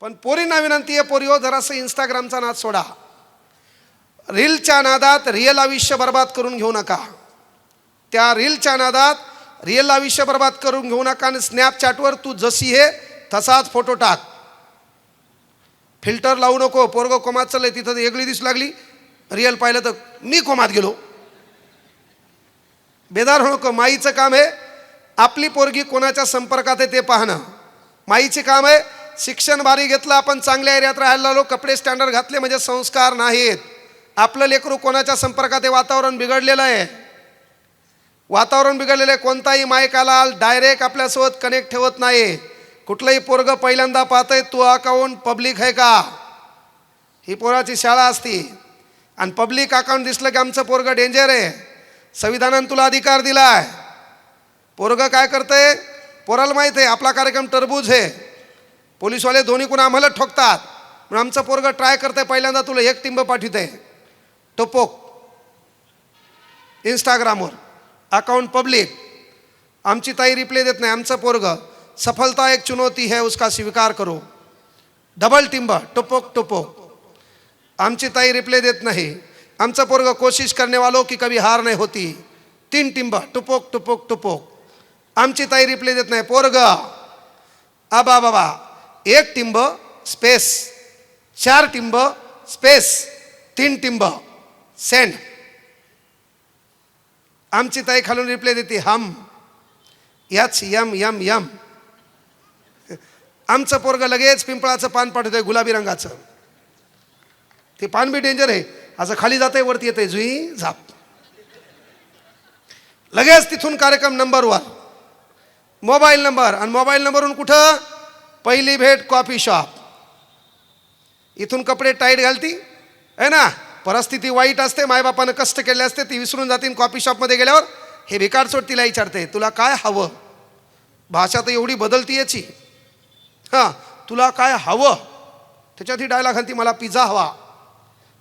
पण पोरींना विनंती आहे, पोरीओ जरासं इंस्टाग्रामचा नाद सोडा. रीलच्या नादात रिअल आयुष्य बर्बाद करून घेऊ नका. त्या रीलच्या नादात रिअल आयुष्य बर्बाद करून घेऊ नका. आणि स्नॅपचॅटवर तू जशी आहे तसाच फोटो टाक. फिल्टर लावू नको. पोरगं कोमात चाललंय तिथं वेगळी दिसू लागली, रिअल पाहिलं तर मी कोमात गेलो. बेदार हो नको. माईचं काम आहे आपली पोरगी कोणाच्या संपर्कात आहे ते पाहणं. माईचे काम आहे शिक्षण भारी घेतलं, आपण चांगल्या एरियात राहायला लागलो, कपडे स्टँडर्ड घातले म्हणजे संस्कार नाहीत. आपलं लेकरू कोणाच्या संपर्कात आहे, वातावरण बिघडलेलं आहे. वातावरण बिघडलेलं आहे. कोणताही मायकाला डायरेक्ट आपल्यासोबत कनेक्ट ठेवत नाही. कुठलंही पोरगं पहिल्यांदा पाहतंय तू अकाउंट पब्लिक आहे का. ही पोराची शाळा असती. आणि पब्लिक अकाउंट दिसलं की आमचं पोरगं डेंजर आहे. संविधानानं तुला अधिकार दिलाय. पोरगं काय करतंय, पोराला माहीत आहे आपला कार्यक्रम टरबूज आहे. पोलीसवाले दोन्ही कोण आम्हाला ठोकतात, पण आमचं पोरगं ट्राय करतंय पहिल्यांदा तुला एक टिंब पाठवतंय टोपोक इंस्टाग्रामवर, अकाउंट पब्लिक. आमची ताई रिप्लाय देत नाही. आमचं पोरगं सफलता एक चुनौती है उसका स्वीकार करो, डबल टिंब टोपोक टोपोक. आमची ताई रिप्लाय देत नाही. आमचं पोरगं कोशिश करने वालों की कभी हार नहीं होती, 3 टिंब टुपोक टुपोक टुपोक. आमची ताई रिप्लाय देत नाही. पोरगं आबा बाबा 1 टिंब स्पेस, 4 टिंब स्पेस, 3 टिंब सेंड. आमची ताई खालून रिप्लाय देते हम याच यम यम यम. आमचं पोरगं लगेच पिंपळाचं पान पाठवतंय गुलाबी रंगाचं. ते पान बी डेंजर आहे. असं खाली जाते वरती येते जुई झाप. लगेच तिथून कार्यक्रम नंबर 1, मोबाईल नंबर. आणि मोबाईल नंबरवरून कुठं, पहिली भेट कॉफी शॉप. इथून कपडे टाईट घालती आहे ना, परिस्थिती वाईट असते, मायबापानं कष्ट केले असते, ती विसरून जातील. कॉफी शॉपमध्ये गेल्यावर हे भिकार सोड तिला विचारते तुला काय हवं. भाषा तर एवढी बदलती याची. हां तुला काय हवं, त्याच्यात ही डायलॉग घालती मला पिझ्झा हवा.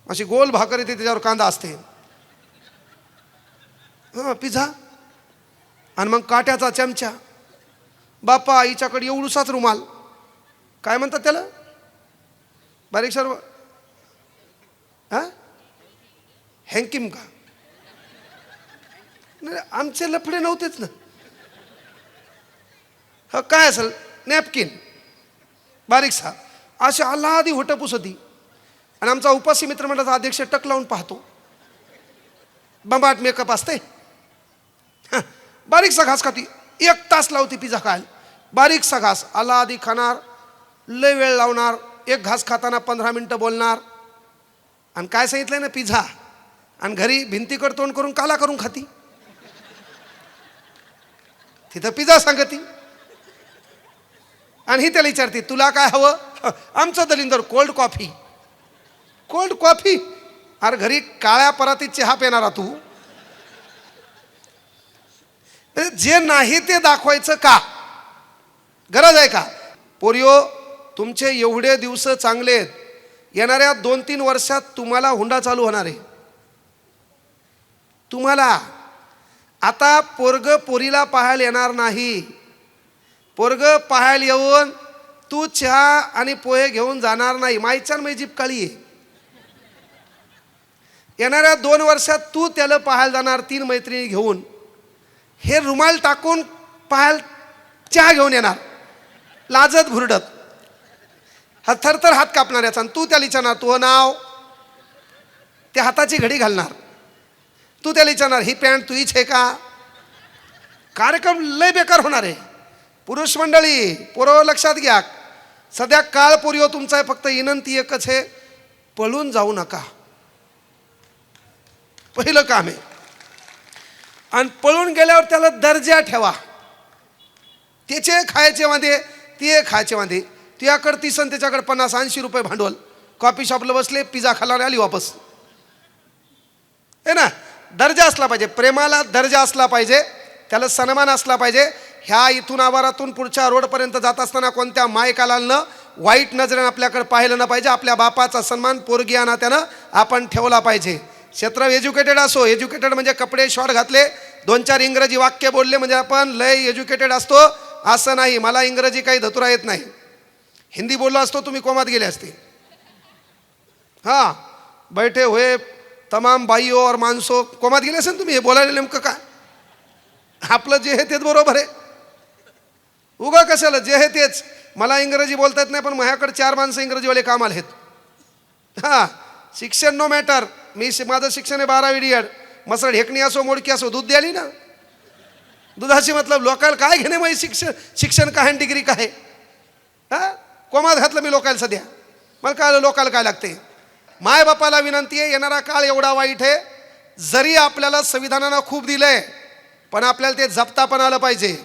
अशी गोल भाकर येते त्याच्यावर कांदा असते. हां पिझ्झा. आणि मग काट्याचा चमचा. बापा हिच्याकडे एवढूसाच रुमाल, काय म्हणतात त्याला बारीक सर्व, हां हँकिम का. नाही आमचे लफडे नव्हतेच ना. हा काय असेल नॅपकिन बारीकसा असे आल्हादी होटं पुसती. आणि आमचा उपासी मित्रमंडळाचा अध्यक्ष टक लावून पाहतो. बंबाट मेकअप असते. बारीकसा घास खाती, 1 तास लावती पिझ्झा खायला. बारीकसा घास आल्हादी खाणार, लय वेळ लावणार. 1 घास खाताना 15 मिनटं बोलणार. आणि काय सांगितलंय ना पिझ्झा. आणि घरी भिंतीकड तोंड करून काला करून खाती. तिथं पिझ्झा सांगती. आणि ही त्याला विचारते तुला काय हवं. आमचं दलिंदर कोल्ड कॉफी. Cold coffee. अरे घरी काळ्या परातीत चहा पेणारा तू. जे नाही ते दाखवायचं का, गरज आहे का. पोरिओ तुमचे एवढे दिवस चांगले आहेत. येणाऱ्या 2-3 वर्षात तुम्हाला हुंडा चालू होणार आहे. तुम्हाला आता पोरग पोरीला पाहायला येणार नाही. पोरग पाहायला येऊन तू चहा आणि पोहे घेऊन जाणार नाही. माईच्या मै जीप काळी आहे. येणाऱ्या 2 वर्षात तू त्याला पाहायला जाणार 3 मैत्रिणी घेऊन. हे रुमाल टाकून पाहायला चहा घेऊन येणार लाजत भुरडत. हा थरथर हात कापणार याचा. तू त्याला विचारणार तुझं नाव, त्या हाताची घडी घालणार. तू त्याला विचारणार ही पॅन्ट तुझीच आहे का. कार्यक्रम लय बेकार होणार आहे. पुरुष मंडळी पोरं लक्षात घ्या. सध्या काळ पोरिओ तुमचा आहे. फक्त विनंती एकच आहे, पळून जाऊ नका. पहिलं काम आहे. आणि पळून गेल्यावर त्याला दर्जा ठेवा. त्याचे खायचे वांदे, ते खायचे वांदे. तुझ्याकडे 30 आणि त्याच्याकडे 50-80 रुपये भांडवल. कॉफी शॉपला बसले, पिझ्झा खाल्ला आली वापस. है ना. दर्जा असला पाहिजे. प्रेमाला दर्जा असला पाहिजे. त्याला सन्मान असला पाहिजे. ह्या इथून आवारातून पुढच्या रोडपर्यंत जात असताना कोणत्या मायकालांना वाईट नजरेनं आपल्याकडे पाहिलं न पाहिजे. आपल्या बापाचा सन्मान पोरगी या नात्यानं आपण ठेवला पाहिजे. क्षेत्र एज्युकेटेड असो. एज्युकेटेड म्हणजे कपडे शॉर्ट घातले, 2-4 इंग्रजी वाक्य बोलले म्हणजे आपण लय एज्युकेटेड असतो असं नाही. मला इंग्रजी काही धतुरा येत नाही. हिंदी बोललो असतो तुम्ही कोमात गेले असते. हां, बैठे हुए तमाम बाईओ और माणसो, कोमात गेले असेल तुम्ही. हे बोलायला नेमकं काय? आपलं जे आहे तेच बरोबर आहे. उगा कशाला जे आहे तेच. मला इंग्रजी बोलता येत नाही, पण माझ्याकडे 4 माणसं इंग्रजीवाले काम आले आहेत. हां, शिक्षण नो मॅटर. माझं शिक्षण आहे 12वी DED. मसळ ढेकणी असो मोडकी असो, दूध द्याली ना. दुधाशी मतलब लोकायला काय घेणे मग शिक्षण काय डिग्री काय. हां, कोमात घातलं मी लोकायला सध्या. मला काय लोकायला काय लागते. माय बापाला विनंती आहे, येणारा काळ एवढा वाईट आहे. जरी आपल्याला संविधानानं खूप दिलंय, पण आपल्याला ते जपता पण आलं पाहिजे.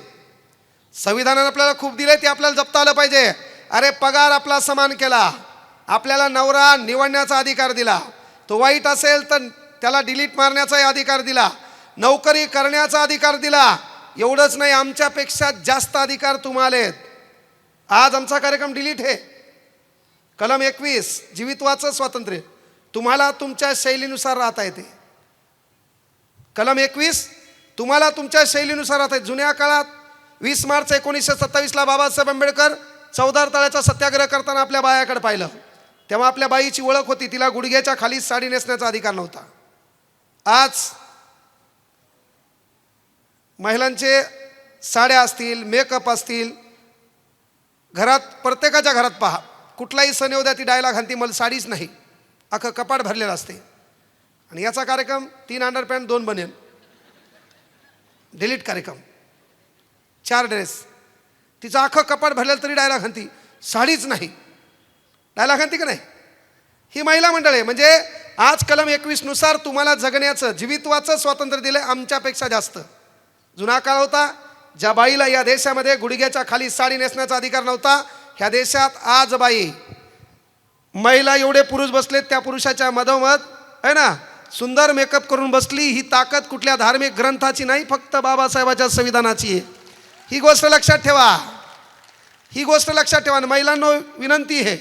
संविधानानं आपल्याला खूप दिले, ते आपल्याला जपता आलं पाहिजे. अरे पगार आपला समान केला, आपल्याला नवरा निवडण्याचा अधिकार दिला, तो वाईट असेल तर त्याला डिलीट मारण्याचाही अधिकार दिला, नोकरी करण्याचा अधिकार दिला. एवढंच नाही, आमच्यापेक्षा जास्त अधिकार तुम्हाला आहेत. आज आमचा कार्यक्रम डिलीट आहे. कलम 21 जीवित्वाचं स्वातंत्र्य, तुम्हाला तुमच्या शैलीनुसार राहता येते. कलम 21 तुम्हाला तुमच्या शैलीनुसार राहता येते. जुन्या काळात 20 मार्च 1927 बाबासाहेब आंबेडकर चौदार तळ्याचा सत्याग्रह करताना आपल्या बायाकडे पाहिलं, तेव्हा आपल्या बाईची ओळख होती. तिला गुडघ्याच्या खाली साडी नेसण्याचा अधिकार नव्हता. आज महिलांचे साड्या असतील, मेकअप असतील, घरात प्रत्येकाच्या घरात पहा, कुठलाही सण येऊ द्या ती डायलॉग हाणती, मला साडीच नाही, अख्खं कपाट भरलेलं असते. आणि याचा कार्यक्रम 3 अंडरपॅन्ट 2 बनेल, डिलीट कार्यक्रम, 4 ड्रेस, तिचं अख्खं कपाट भरलेलं तरी डायलॉग हाणती, साडीच नाही. डायलॉग हाणती का नाही? ही महिला मंडळ आहे. म्हणजे आज कलम 21 नुसार तुम्हाला जगण्याचं जीवित्वाचं स्वातंत्र्य दिलं आमच्यापेक्षा जास्त. जुना काळ होता ज्या बाईला या देशामध्ये गुडघ्याच्या खाली साडी नेसण्याचा अधिकार नव्हता. ह्या देशात आज बाई महिला एवढे पुरुष बसलेत, त्या पुरुषाच्या मधोमध आहे ना सुंदर मेकअप करून बसली. ही ताकद कुठल्या धार्मिक ग्रंथाची नाही, फक्त बाबासाहेबाच्या संविधानाची आहे. ही गोष्ट लक्षात ठेवा, ही गोष्ट लक्षात ठेवा. महिलांना विनंती आहे,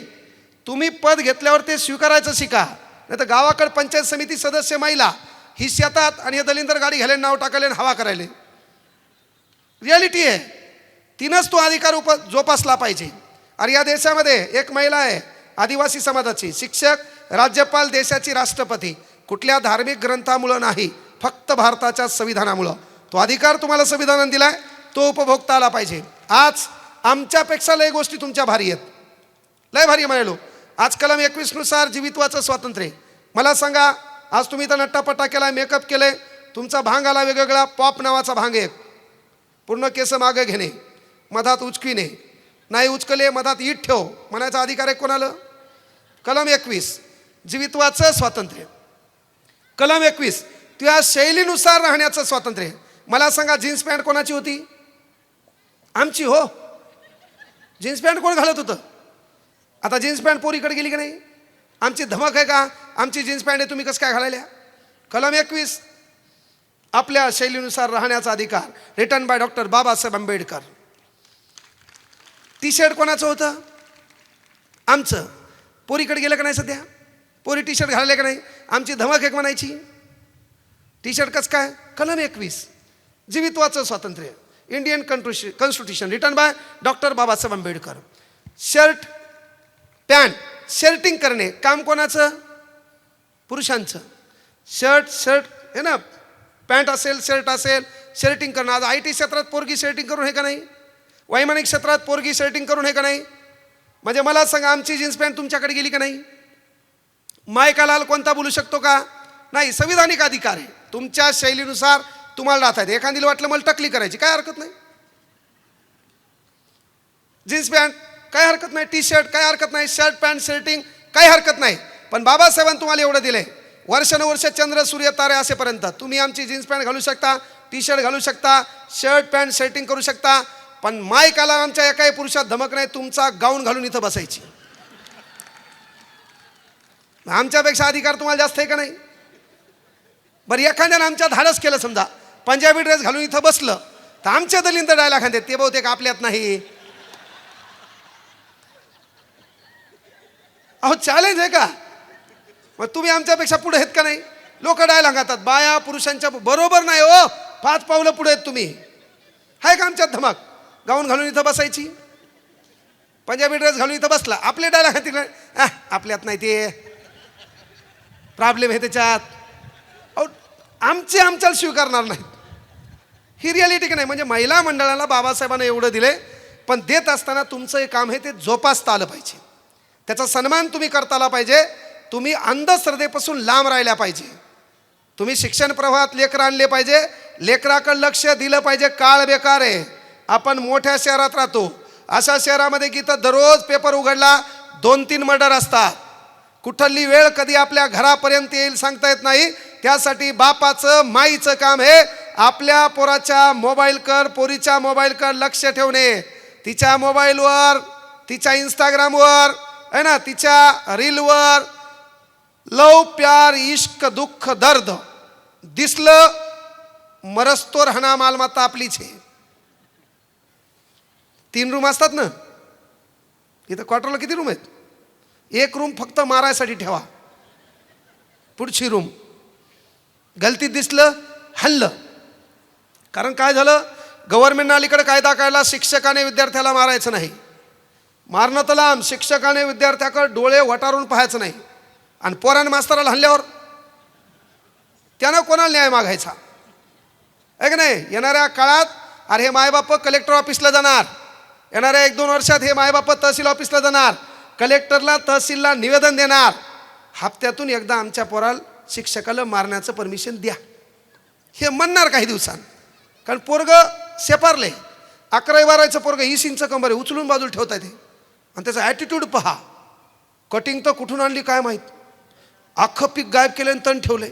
तुम्ही पद घेतल्यावर ते स्वीकारायचं शिका. नाही तर गावाकडे पंचायत समिती सदस्य महिला ही शेतात आणि हे दलिंदर गाडी घाले, नाव टाकाले, हवा करायले. रियालिटी आहे. तिनंच तो अधिकार जोपासला पाहिजे. आणि या देशामध्ये एक महिला आहे आदिवासी समाजाची, शिक्षक, राज्यपाल, देशाची राष्ट्रपती. कुठल्या धार्मिक ग्रंथामुळं नाही, फक्त भारताच्या संविधानामुळं. तो अधिकार तुम्हाला संविधानाने दिलाय, तो उपभोगता आला पाहिजे. आज आमच्यापेक्षा लय गोष्टी तुमच्या भारी आहेत, लय भारी म्हणालो. आज कलम 21 नुसार जीवित्वाचं स्वातंत्र्य. मला सांगा, आज तुम्ही तर नट्टापट्टा केलाय, मेकअप केले, तुमचा भांग आला वेगवेगळा, पॉप नावाचा भांग एक, पूर्ण केस मागे घेणे, मधात उचकिणे, नाही उचकले मधात ईट ठेव म्हणायचा अधिकार आहे कोणाला? कलम 21 जीवित्वाचं स्वातंत्र्य. कलम 21 त्या शैलीनुसार राहण्याचं स्वातंत्र्य. मला सांगा, जीन्स पॅन्ट कोणाची होती? आमची. हो, जीन्स पॅन्ट कोण घालत होतं? आता जीन्स पॅन्ट पोरीकडे गेली की नाही? आमची धमक आहे का? आमची जीन्स पॅन्ट आहे, तुम्ही कसं काय घालायल्या? कलम 21 आपल्या शैलीनुसार राहण्याचा अधिकार, written by doctor Babasaheb Ambedkar. T shirt कोणाचं होतं? आमचं. पोरीकडे गेलं का नाही सध्या? पोरी टी शर्ट घालले का नाही? आमची धमक एक म्हणायची. टी शर्ट कसं काय? कलम 21 जीवित्वाचं स्वातंत्र्य, Indian constitution, written by doctor Babasaheb Ambedkar. Shirt pant shirting करणे काम कोणाचं? पुरुषांचं. शर्ट हे ना, पॅन्ट असेल, शर्ट असेल, शर्टिंग करणं. आज IT क्षेत्रात पोरगी शर्टिंग करून हे का नाही? वैमानिक क्षेत्रात पोरगी शर्टिंग करून हे का नाही? म्हणजे मला सांगा, आमची जीन्स पॅन्ट तुमच्याकडे गेली का नाही? मायका लाल कोणता बोलू शकतो का? नाही. संविधानिक अधिकार आहे, तुमच्या शैलीनुसार तुम्हाला राहता येते. एखादीला वाटलं मला टकली करायची, काय हरकत नाही. जीन्स पॅन्ट काय हरकत नाही, टी शर्ट काय हरकत नाही, शर्ट पॅन्ट शर्टिंग काय हरकत नाही. पण बाबासाहेबांनी तुम्हाला एवढं दिलंय, वर्षानुवर्ष चंद्र सूर्य तारे असेपर्यंत तुम्ही आमची जीन्स पॅन्ट घालू शकता, टी शर्ट घालू शकता, शर्ट पॅन्ट शर्टिंग करू शकता. पण मायकाला आमच्या एकाही पुरुषात धमक नाही तुमचा गाऊन घालून इथं बसायची. आमच्यापेक्षा अधिकार तुम्हाला जास्त आहे का नाही? बरं, एखाद्यानं आमच्या धाडस केलं, समजा पंजाबी ड्रेस घालून इथं बसलं, तर आमच्या दलिंदर डायला खांदे ते बहुतेक आपल्यात नाही. अहो चॅलेंज आहे का? मग तुम्ही आमच्यापेक्षा पुढे आहेत का नाही? लोक डायलॉग घालतात, बाया पुरुषांच्या बरोबर नाही हो, 5 पावलं पुढे आहेत तुम्ही. आहे का आमच्यात धमक गाऊन घालून इथं बसायची? पंजाबी ड्रेस घालून इथं बसला, आपले डायलॉग तिकडे आपल्यात नाही ते प्रॉब्लेम आहे त्याच्यात. अहो आमचे आमच्याला स्वीकारणार नाहीत. ही रियालिटी की नाही. म्हणजे महिला मंडळाला बाबासाहेबांना एवढं दिले, पण देत असताना तुमचं हे काम आहे ते जोपासता आलं पाहिजे. त्याचा सन्मान तुम्ही करता आला पाहिजे. तुम्ही अंधश्रद्धेपासून लांब राहिल्या पाहिजे. तुम्ही शिक्षण प्रवाहात लेकरं आणले पाहिजे. लेकराकडे लक्ष दिलं पाहिजे. काळ बेकार आहे. आपण मोठ्या शहरात राहतो, अशा शहरामध्ये की तर दररोज पेपर उघडला 2-3 मर्डर असतात. कुठली वेळ कधी आपल्या घरापर्यंत येईल सांगता येत नाही. त्यासाठी बापाचं माईचं काम हे आपल्या पोराच्या मोबाईलकर पोरीच्या मोबाईलकर लक्ष ठेवणे. तिच्या मोबाईलवर, तिच्या इंस्टाग्रामवर आहे ना, तिच्या रीलवर लव प्यार इश्क दुःख दर्द दिसलं मरस्तोर हना मालमत्ता आपलीच आहे. 3 रूम असतात ना, इथं क्वार्टरला किती रूम आहेत? 1 रूम फक्त मारायसाठी ठेवा. पुढची रूम गलतीत दिसलं हल्लं. कारण काय झालं, गव्हर्नमेंटनं अलीकडे कायदा काढला, शिक्षकाने विद्यार्थ्याला मारायचं नाही. मारणं तर लांब, शिक्षकाने विद्यार्थ्याकडे डोळे वटारून पाहायचं नाही. आणि पोराने मास्तराला हल्ल्यावर त्यानं कोणाला न्याय मागायचा आहे की नाही? येणाऱ्या काळात अरे हे मायबाप कलेक्टर ऑफिसला जाणार, येणाऱ्या 1-2 वर्षात हे मायबाप तहसील ऑफिसला जाणार, कलेक्टरला तहसीलला निवेदन देणार, हप्त्यातून एकदा आमच्या पोराला शिक्षकाला मारण्याचं परमिशन द्या, हे म्हणणार काही दिवसांनी. कारण पोरगं सेपारले 11-12चं पोरगं 20 इंच कंबर आहे, उचलून बाजूला ठेवता येते. आणि त्याचा ॲटिट्यूड पहा. कटिंग तर कुठून आणली काय माहीत, अख्खं पीक गायब केलं आणि तण ठेवलंय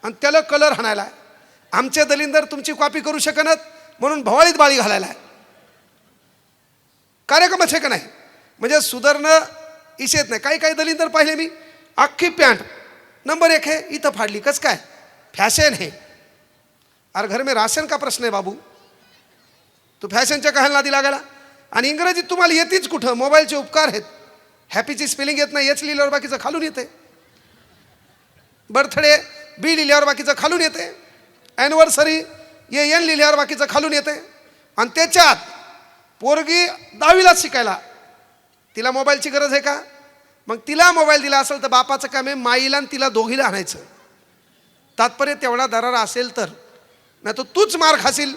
आणि त्याला कलर हाणायला. आमचे दलिंदर तुमची कॉपी करू शकणार म्हणून भवाळीत बाळी घालायला कार्यक्रमच आहे का नाही. म्हणजे सुधारणं इशेत नाही. काही काही दलिंदर पाहिले मी, अख्खी पॅन्ट नंबर 1 आहे इथं फाडली, कस काय फॅशन है. अरे घर में राशन का प्रश्न आहे बाबू, तू फॅशनच्या काहायला नादी लागायला. आणि इंग्रजीत तुम्हाला येतेच कुठं, मोबाईलचे उपकार आहेत. हॅपीची स्पेलिंग येत नाही, एच लिहिल्यावर बाकीचं खालून येते. बर्थडे बी लिहिल्यावर बाकीचं खालून येते. ॲनिव्हर्सरी एन लिहिल्यावर बाकीचं खालून येते. आणि त्याच्यात पोरगी 10वीलाच शिकायला, तिला मोबाईलची गरज आहे का? मग तिला मोबाईल दिला असेल तर बापाचं काम आहे माईला आणि तिला दोघीला आणायचं. तात्पर्य तेवढा दरारा असेल तर, नाही तर तूच मार खाशील.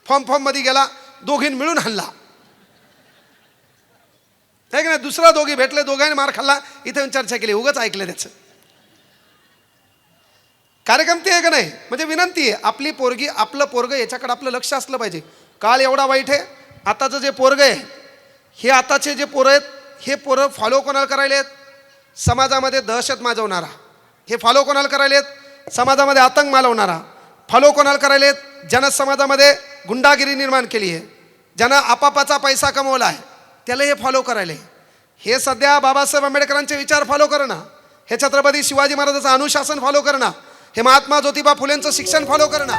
फॉर्ममध्ये गेला, दोघींनी मिळून हल्ला आहे की नाही. दुसरा दोघी भेटले, दोघांनी मार खाल्ला, इथं चर्चा केली, उगाच ऐकलं त्याचं. कार्यक्रम ते आहे का नाही. म्हणजे विनंती आहे, आपली पोरगी आपलं पोरगं याच्याकडे आपलं लक्ष असलं पाहिजे. काळ एवढा वाईट आहे. आताचं जे पोरगं आहे, हे आताचे जे पोरं आहेत, हे पोरं फॉलो कोणाला करायले आहेत? समाजामध्ये दहशत माजवणारा. हे फॉलो कोणाला करायले आहेत? समाजामध्ये आतंक मालवणारा. फॉलो कोणाला करायले आहेत? ज्यानं समाजामध्ये गुंडागिरी निर्माण केली आहे, ज्यानं आपापाचा पैसा कमवला आहे, त्याला हे फॉलो करायले. हे सध्या बाबासाहेब आंबेडकरांचे विचार फॉलो करणं, हे छत्रपती शिवाजी महाराजांचं अनुशासन फॉलो करणं, हे महात्मा ज्योतिबा फुलेंचं शिक्षण फॉलो करणं,